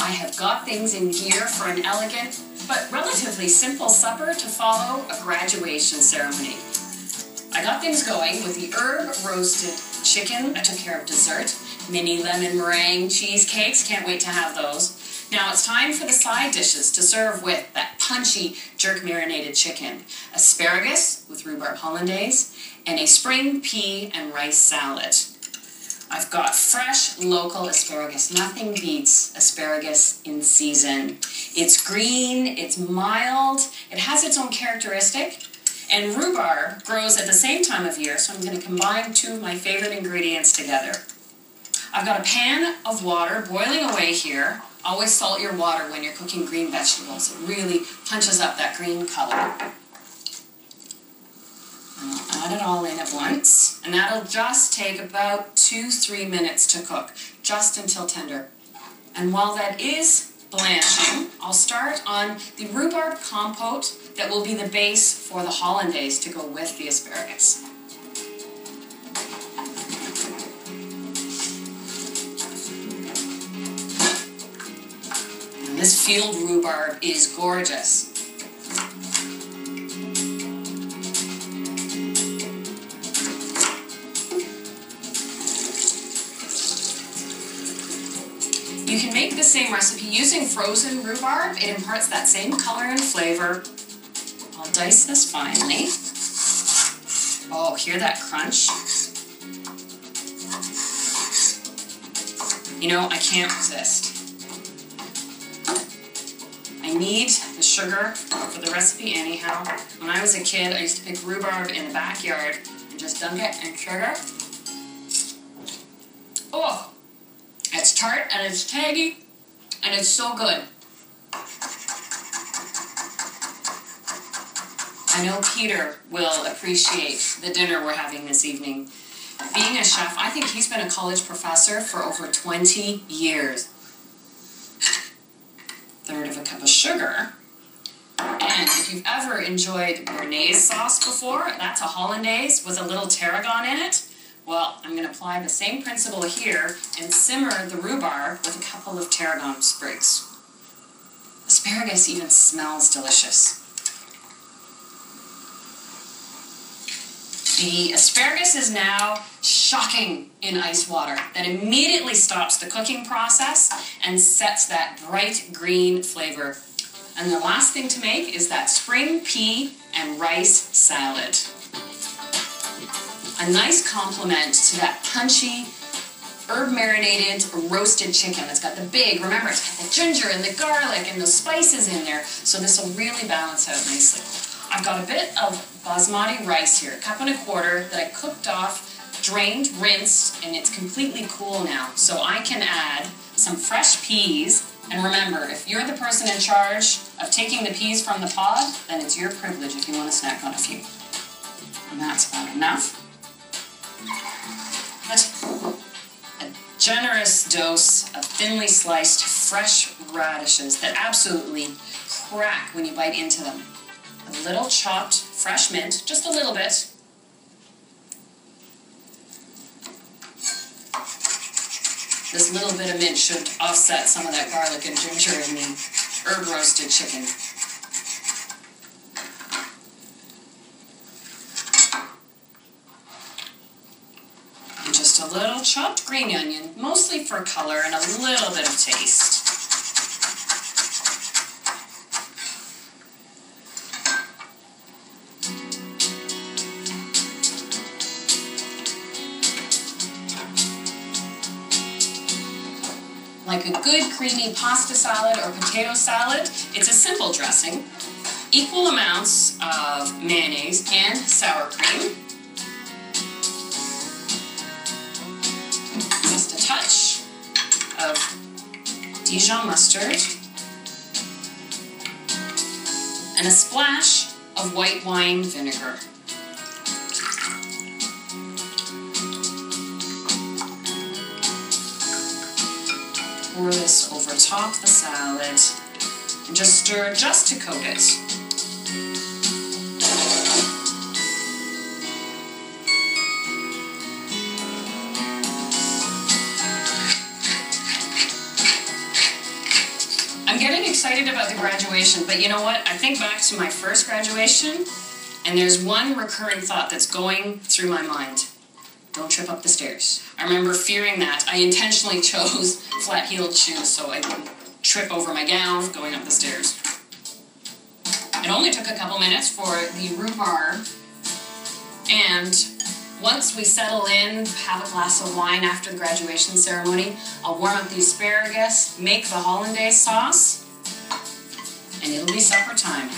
I have got things in gear for an elegant but relatively simple supper to follow a graduation ceremony. I got things going with the herb roasted chicken. I took care of dessert, mini lemon meringue cheesecakes. Can't wait to have those. Now it's time for the side dishes to serve with that punchy jerk marinated chicken, asparagus with rhubarb hollandaise, and a spring pea and rice salad. I've got fresh local asparagus. Nothing beats asparagus in season. It's green, it's mild, it has its own characteristic, and rhubarb grows at the same time of year, so I'm going to combine two of my favorite ingredients together. I've got a pan of water boiling away here. Always salt your water when you're cooking green vegetables. It really punches up that green color. I'll add it all in at once, and that'll just take about 2-3 minutes to cook, just until tender. And while that is blanching, I'll start on the rhubarb compote that will be the base for the hollandaise to go with the asparagus. And this field rhubarb is gorgeous. You can make the same recipe using frozen rhubarb. It imparts that same color and flavor. I'll dice this finely. Oh, hear that crunch? You know, I can't resist. I need the sugar for the recipe anyhow. When I was a kid, I used to pick rhubarb in the backyard and just dunk it in sugar. Oh! It's tart and it's tangy and it's so good. I know Peter will appreciate the dinner we're having this evening. Being a chef, I think he's been a college professor for over 20 years. Third of a cup of sugar. And if you've ever enjoyed béarnaise sauce before, that's a hollandaise with a little tarragon in it. Well, I'm going to apply the same principle here and simmer the rhubarb with a couple of tarragon sprigs. Asparagus even smells delicious. The asparagus is now shocking in ice water. That immediately stops the cooking process and sets that bright green flavor. And the last thing to make is that spring pea and rice salad. A nice complement to that punchy, herb-marinated, roasted chicken that's got the big, remember, it's got the ginger and the garlic and those spices in there, so this will really balance out nicely. I've got a bit of basmati rice here, 1.25 cups that I cooked off, drained, rinsed, and it's completely cool now. So I can add some fresh peas, and remember, if you're the person in charge of taking the peas from the pod, then it's your privilege if you want to snack on a few. And that's about enough. A generous dose of thinly sliced fresh radishes that absolutely crack when you bite into them. A little chopped fresh mint, just a little bit. This little bit of mint should offset some of that garlic and ginger in the herb roasted chicken. Just a little chopped green onion, mostly for color and a little bit of taste. Like a good creamy pasta salad or potato salad, it's a simple dressing. Equal amounts of mayonnaise and sour cream. Just a touch of Dijon mustard. And a splash of white wine vinegar. Pour this over top the salad and just stir just to coat it. getting excited about the graduation, but you know what? I think back to my first graduation, and there's one recurring thought that's going through my mind. Don't trip up the stairs. I remember fearing that. I intentionally chose flat-heeled shoes so I wouldn't trip over my gown going up the stairs. It only took a couple minutes for the rhubarb, and once we settle in, have a glass of wine after the graduation ceremony, I'll warm up the asparagus, make the hollandaise sauce, and it'll be supper time.